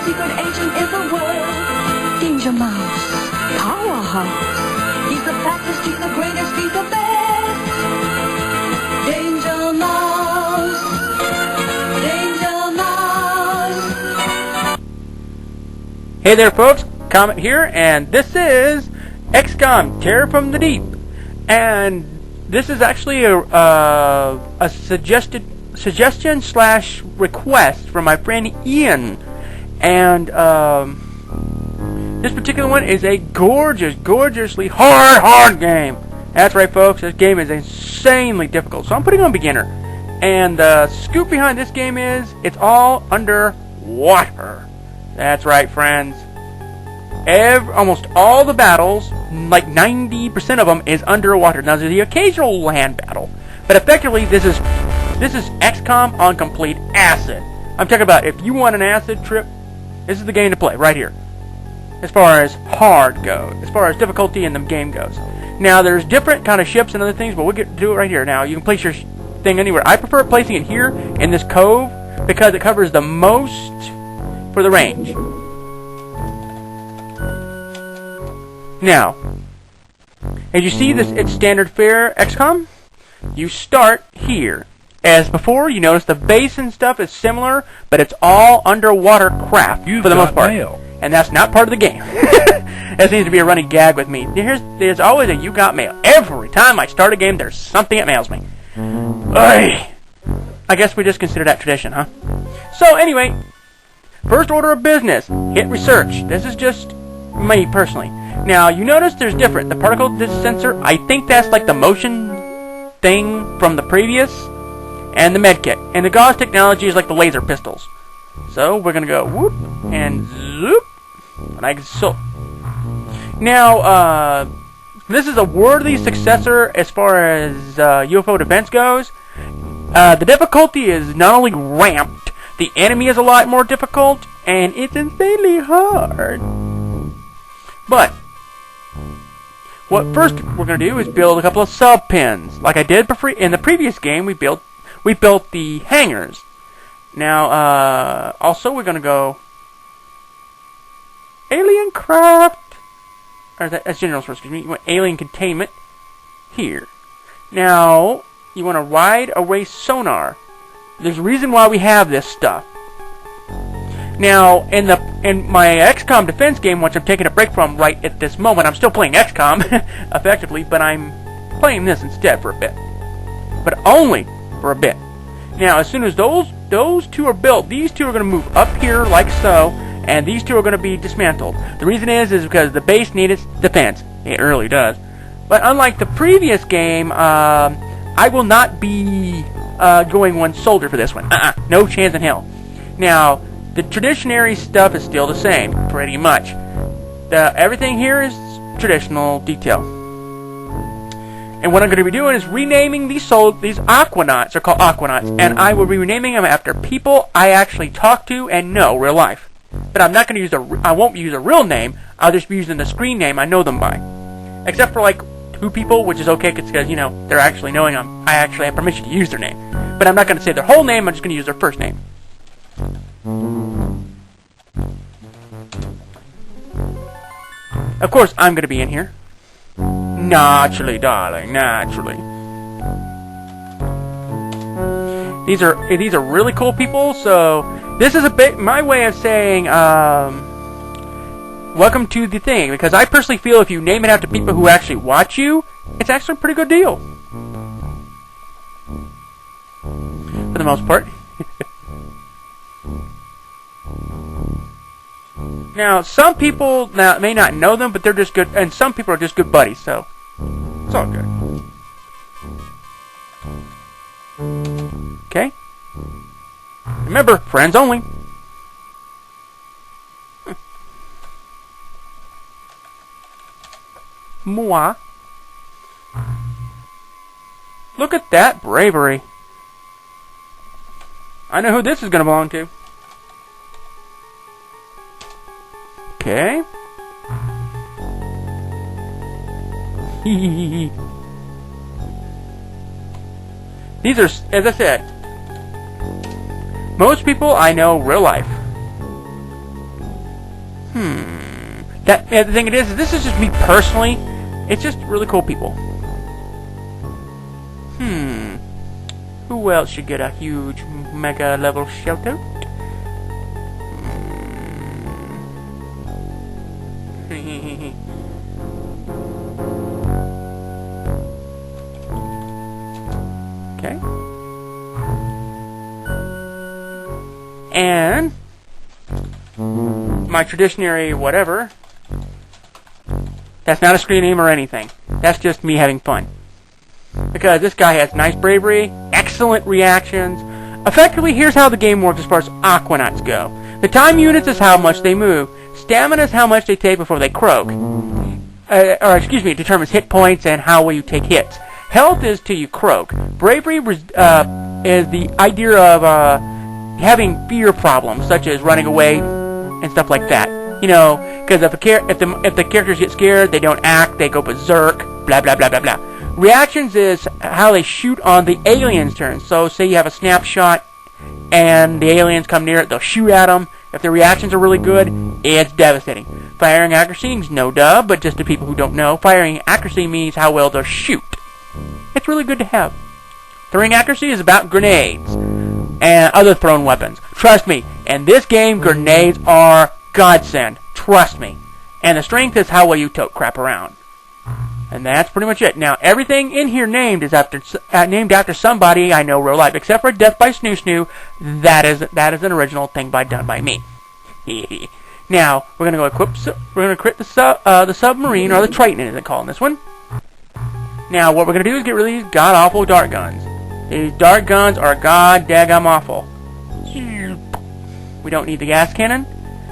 secret agent in the world. Danger Mouse, powerhouse. He's the fastest, he's the greatest, he's the best. Danger Mouse, Danger Mouse. Hey there folks, Comet here, and this is XCOM, Terror from the Deep. And this is actually a suggestion slash request from my friend Ian. And this particular one is a gorgeously hard game. That's right folks, this game is insanely difficult. So I'm putting on beginner. And the scoop behind this game is, it's all underwater. That's right friends. Almost all the battles, like 90% of them, is underwater. Now there's the occasional land battle, but effectively this is XCOM on complete acid. I'm talking about if you want an acid trip, this is the game to play right here. As far as hard goes, as far as difficulty in the game goes. Now there's different kind of ships and other things, but we'll get to do it right here. Now you can place your thing anywhere. I prefer placing it here in this cove because it covers the most for the range. Now, as you see this, it's standard fare XCOM. You start here. As before, you notice the base and stuff is similar, but it's all underwater craft for the most part. Mail. And that's not part of the game. That seems to be a running gag with me. There's always a you got mail. Every time I start a game, there's something that mails me. Oy. I guess we just consider that tradition, huh? So anyway, first order of business, hit research. This is just me personally. Now, you notice there's different. The particle sensor, I think that's like the motion thing from the previous, and the medkit. And the gauze technology is like the laser pistols. So, we're going to go whoop, and zoop, like so. Now, this is a worthy successor as far as UFO defense goes. The difficulty is not only ramped, the enemy is a lot more difficult, and it's insanely hard. But what first we're going to do is build a couple of sub pins, like I did in the previous game. We built the hangars. Now, also we're going to go alien craft, or that's general source. Excuse me. You want alien containment here. Now you want to wide array sonar. There's a reason why we have this stuff. Now, in my XCOM defense game, which I'm taking a break from right at this moment, I'm still playing XCOM, effectively, but I'm playing this instead for a bit. But only for a bit. Now, as soon as those two are built, these two are going to move up here like so, and these two are going to be dismantled. The reason is because the base needs defense. It really does. But unlike the previous game, I will not be going one soldier for this one. No chance in hell. Now, the traditionary stuff is still the same, pretty much. Everything here is traditional detail. And what I'm going to be doing is renaming these aquanauts. They're called aquanauts. And I will be renaming them after people I actually talk to and know real life. But I'm not going to use I won't use a real name. I'll just be using the screen name I know them by. Except for like 2 people, which is okay because, you know, they're actually knowing I actually have permission to use their name. But I'm not going to say their whole name. I'm just going to use their first name. Of course, I'm going to be in here. Naturally, darling, naturally. These are really cool people, so this is a bit my way of saying welcome to the thing, because I personally feel if you name it after people who actually watch you, it's actually a pretty good deal. For the most part. Now, some people may not know them, but they're just good, and some people are just good buddies, so it's all good. Okay? Remember, friends only. Moi. Look at that bravery. I know who this is going to belong to. Okay. These are, as I said, most people I know real life. The thing is, this is just me personally. It's just really cool people. Who else should get a huge mega level shout out? Okay. And my traditionary whatever. That's not a screen name or anything. That's just me having fun. Because this guy has nice bravery, excellent reactions. Effectively, here's how the game works as far as Aquanauts go. The time units is how much they move. Stamina is how much they take before they croak. It determines hit points and how well you take hits. Health is till you croak. Bravery is the idea of having fear problems, such as running away and stuff like that. You know, because if the characters get scared, they don't act, they go berserk, blah blah blah blah blah. Reactions is how they shoot on the aliens' turn. So, say you have a snapshot, and the aliens come near it, they'll shoot at them. If the reactions are really good, it's devastating. Firing accuracy is no duh, but just to people who don't know, firing accuracy means how well they'll shoot. It's really good to have. Throwing accuracy is about grenades and other thrown weapons. Trust me, in this game, grenades are godsend. Trust me. And the strength is how well you tote crap around. And that's pretty much it. Now, everything in here named is named after somebody I know real life, except for Death by Snoo Snoo. That is an original thing done by me. Now, we're gonna go equip. We're gonna equip the submarine, or the Triton, as they call this one. Now, what we're gonna do is get rid of these god awful dart guns. These dart guns are god daggum awful. We don't need the gas cannon.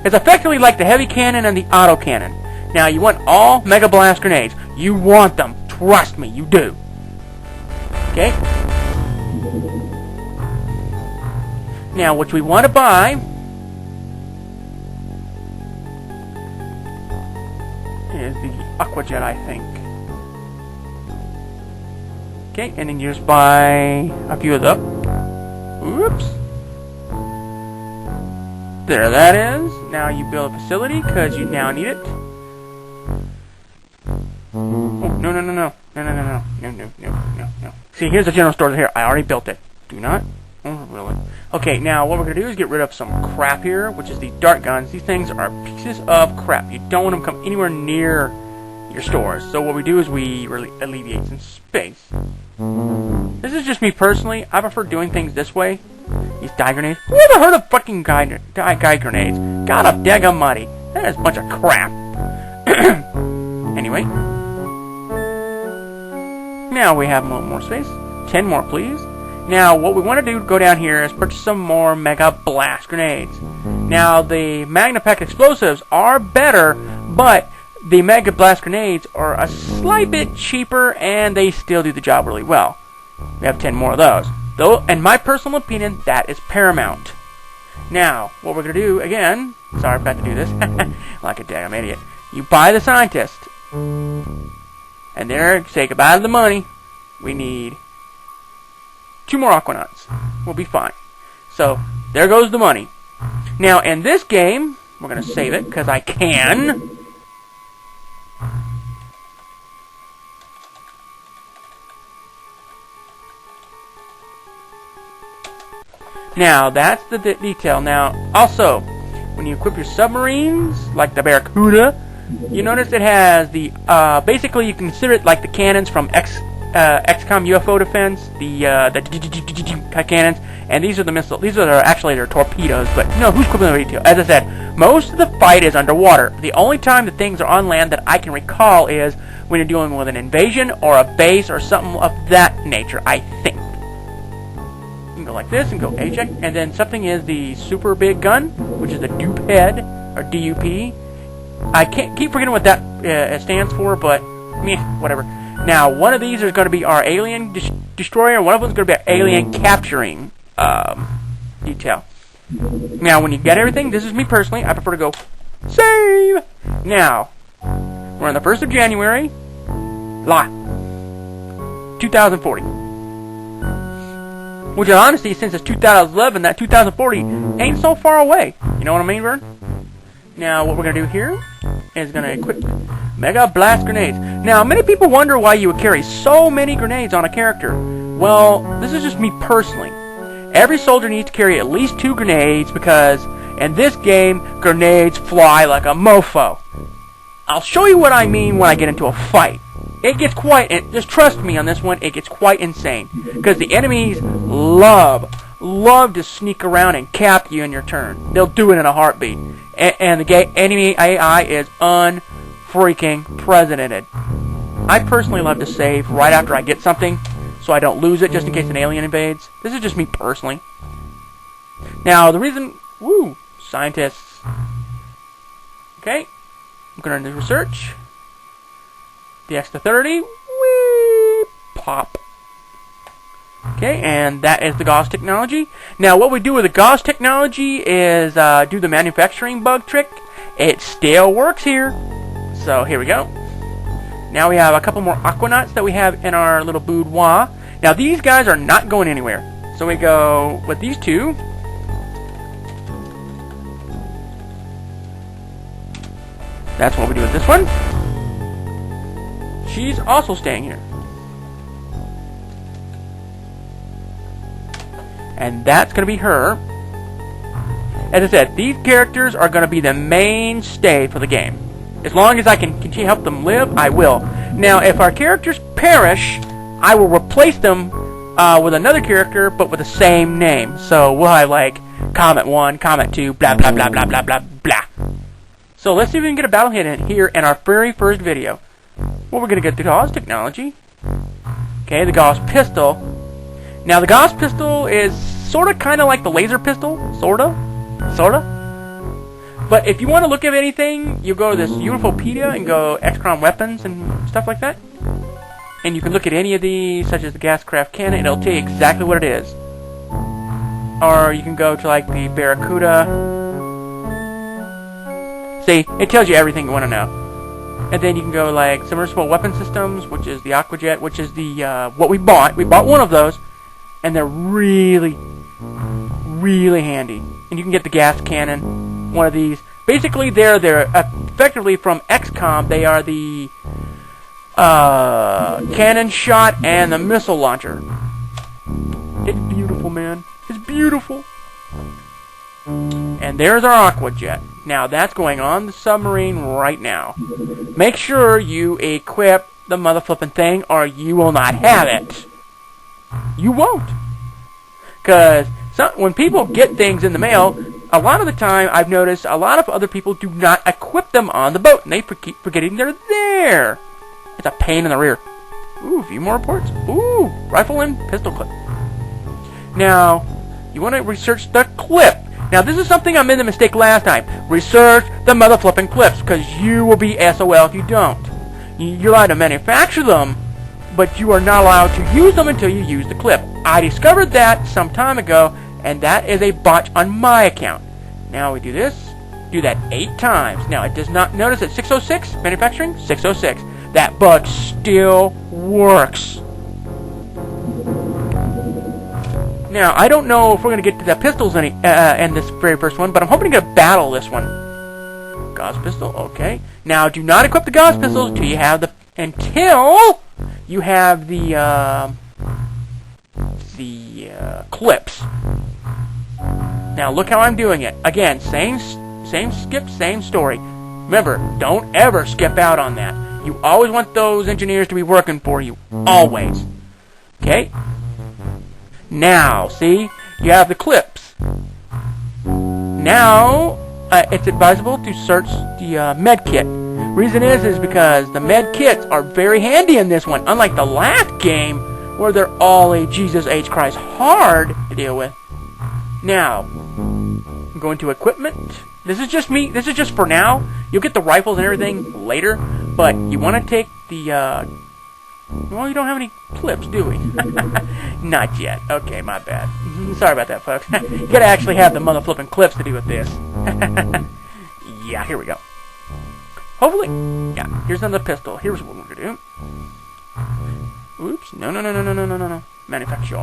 It's effectively like the heavy cannon and the auto cannon. Now, you want all Mega Blast grenades. You want them. Trust me, you do. Okay? Now, what we want to buy is the Aquajet, I think. Okay, and then you just buy a few of them. Oops. There that is. Now you build a facility, because you now need it. Oh, no. See, here's the general store here. I already built it. Do not. Oh, really? Okay, now what we're going to do is get rid of some crap here, which is the dart guns. These things are pieces of crap. You don't want them to come anywhere near your stores. So what we do is we really alleviate some space. This is just me personally. I prefer doing things this way. These die grenades. Who ever heard of fucking guy grenades? God of daggum muddy. That is a bunch of crap. Anyway. Now we have a little more space. 10 more, please. Now, what we want to do to go down here is purchase some more Mega Blast grenades. Now, the Magnapack explosives are better, but the Mega Blast grenades are a slight bit cheaper, and they still do the job really well. We have 10 more of those. Though, in my personal opinion, that is paramount. Now, what we're going to do, again, sorry if I have to do this, like a damn idiot. You buy the scientist, and there, say goodbye to the money. We need 2 more Aquanauts. We'll be fine. So, there goes the money. Now, in this game, we're going to save it, because I can. Now, that's the detail. Now, also, when you equip your submarines, like the Barracuda, you notice it has the, basically you consider it like the cannons from XCOM UFO Defense, the cannons, and these are the missiles. These are actually their torpedoes, but you know, who's equipping the radio? As I said, most of the fight is underwater. The only time that things are on land that I can recall is when you're dealing with an invasion or a base or something of that nature, I think. You can go like this and go A-check, and then something is the super big gun, which is the dupe head, or DUP. I can't keep forgetting what that stands for, but meh, whatever. Now, one of these is going to be our alien destroyer. One of them is going to be our alien capturing detail. Now, when you get everything, this is me personally. I prefer to go save. Now, we're on the 1st of January. 2040. Which, honestly, since it's 2011, that 2040 ain't so far away. You know what I mean, Vern? Now, what we're going to do here is going to equip Mega Blast Grenades. Now, many people wonder why you would carry so many grenades on a character. Well, this is just me personally. Every soldier needs to carry at least 2 grenades because in this game, grenades fly like a mofo. I'll show you what I mean when I get into a fight. It gets quite, just trust me on this one, it gets quite insane. Because the enemies love to sneak around and cap you in your turn. They'll do it in a heartbeat. And the enemy AI is unfreaking precedented. I personally love to save right after I get something, so I don't lose it just in case an alien invades. This is just me personally. Now, the reason... Woo! Scientists. Okay. I'm going to do research. DX to 30. Whee! Pop. Okay, and that is the Gauss technology. Now, what we do with the Gauss technology is do the manufacturing bug trick. It still works here. So, here we go. Now we have a couple more Aquanauts that we have in our little boudoir. Now, these guys are not going anywhere. So, we go with these 2. That's what we do with this one. She's also staying here. And that's going to be her. As I said, these characters are going to be the mainstay for the game. As long as I can continue to help them live, I will. Now, if our characters perish, I will replace them with another character, but with the same name. So we'll have like Comet 1, Comet 2, blah, blah, blah, blah, blah, blah, blah. So let's see if we can get a battle hit in here in our very first video. Well, we're going to get the Gauss technology. Okay, the Gauss pistol. Now, the Gauss pistol is sort of kind of like the laser pistol. Sort of. But if you want to look at anything, you go to this Unifopedia and go X-Crom weapons and stuff like that. And you can look at any of these, such as the Gascraft cannon, and it'll tell you exactly what it is. Or you can go to like the Barracuda. See, it tells you everything you want to know. And then you can go like submersible weapon systems, which is the Aquajet, which is the what we bought. We bought one of those, and they're really, really handy. And you can get the gas cannon, one of these. Basically, they're effectively from XCOM. They are the cannon shot and the missile launcher. It's beautiful, man. It's beautiful. And there's our Aquajet. Now, that's going on the submarine right now. Make sure you equip the mother-flipping thing, or you will not have it. You won't. Because when people get things in the mail, a lot of the time, I've noticed a lot of other people do not equip them on the boat, and they keep forgetting they're there. It's a pain in the rear. Ooh, a few more reports. Ooh, rifle and pistol clip. Now, you want to research the clip. Now, this is something I made the mistake last time. Research the mother-flipping clips, because you will be SOL if you don't. You're allowed to manufacture them, but you are not allowed to use them until you use the clip. I discovered that some time ago, and that is a botch on my account. Now we do this. Do that 8 times. Now, it does not notice at 606, manufacturing, 606. That bug still works. Now, I don't know if we're going to get to the pistols in this very first one, but I'm hoping to get a battle this one. Gauss pistol, okay. Now, do not equip the Gauss pistols until you have the clips. Now, look how I'm doing it. Again, same skip, same story. Remember, don't ever skip out on that. You always want those engineers to be working for you. Always. Okay? Now, see? You have the clips. Now, it's advisable to search the med kit. Reason is because the med kits are very handy in this one. Unlike the last game, where they're all a Jesus H. Christ hard to deal with. Now, I'm going to equipment. This is just me. This is just for now. You'll get the rifles and everything later. But you want to take the... well, you don't have any clips, do we? Not yet. Okay, my bad. Sorry about that, folks. You gotta actually have the mother-flipping clips to do with this. Yeah, here we go. Hopefully... yeah, here's another pistol. Here's what we're gonna do. Oops. No. Manufacture.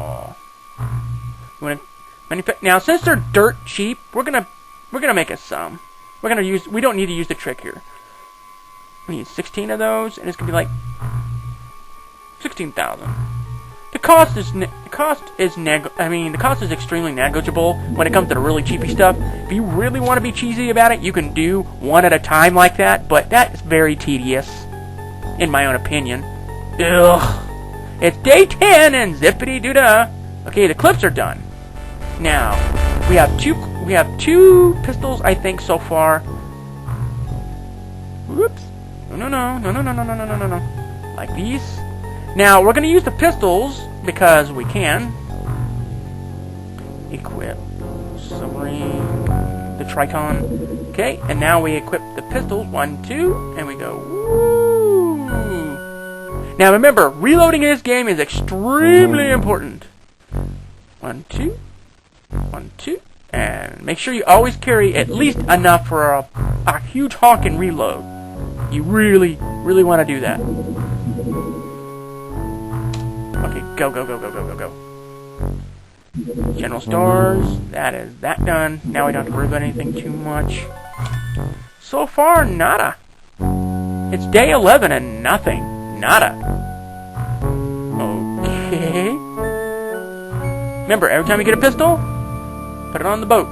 Now, since they're dirt cheap, we're gonna make us some. We don't need to use the trick here. We need 16 of those, and it's gonna be like 16,000. The cost is extremely negligible when it comes to the really cheapy stuff. If you really want to be cheesy about it, you can do one at a time like that, but that is very tedious, in my own opinion. Ugh. It's day 10 and zippity doo dah. Okay, the clips are done. Now we have two pistols, I think, so far. Whoops. No. Like these. Now, we're going to use the pistols, because we can. Equip. Submarine. The Triton. Okay, and now we equip the pistols. 1, 2, and we go, woo! Now, remember, reloading in this game is extremely important. 1, 2. 1, 2. And make sure you always carry at least enough for a huge honkin' reload. You really, really want to do that. Okay, go. General stores. That is that done. Now we don't have to worry about anything too much. So far, nada. It's day 11 and nothing. Nada. Okay. Remember, every time you get a pistol, put it on the boat.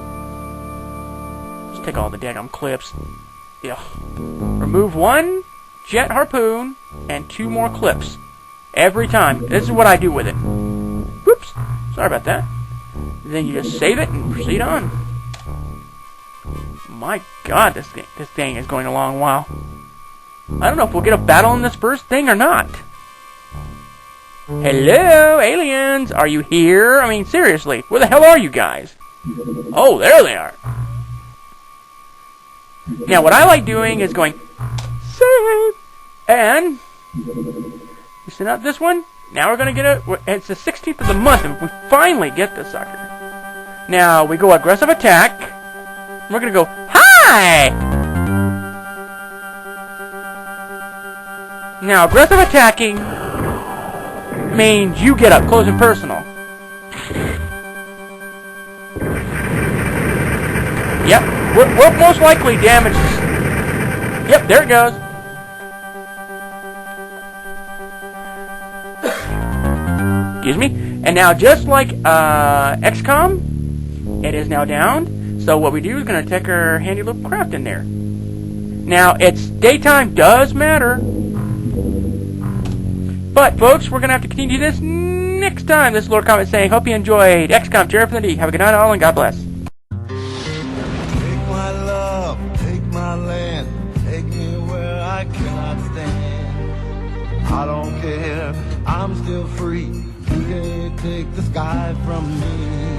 Just take all the daggum clips. Ugh. Remove 1 jet harpoon and 2 more clips. Every time. This is what I do with it. Whoops. Sorry about that. Then you just save it and proceed on. My God, this thing is going a long while. I don't know if we'll get a battle in this first thing or not. Hello, aliens! Are you here? I mean, seriously, where the hell are you guys? Oh, there they are. Now, what I like doing is going, save, and we send out this one. Now we're going to get it's the 16th of the month, and we finally get this sucker. Now, we go aggressive attack. We're going to go, hi! Now, aggressive attacking means you get up close and personal. Yep, we're most likely damaged. Yep, there it goes. Excuse me. And now, just like XCOM, it is now down. So what we do is going to take our handy little craft in there. Now, it's daytime does matter. But, folks, we're going to have to continue this next time. This is Lord Comet saying, hope you enjoyed XCOM Terror from the Deep. Have a good night, all, and God bless. Take my love, take my land, take me where I cannot stand. I don't care, I'm still free. You can't take the sky from me.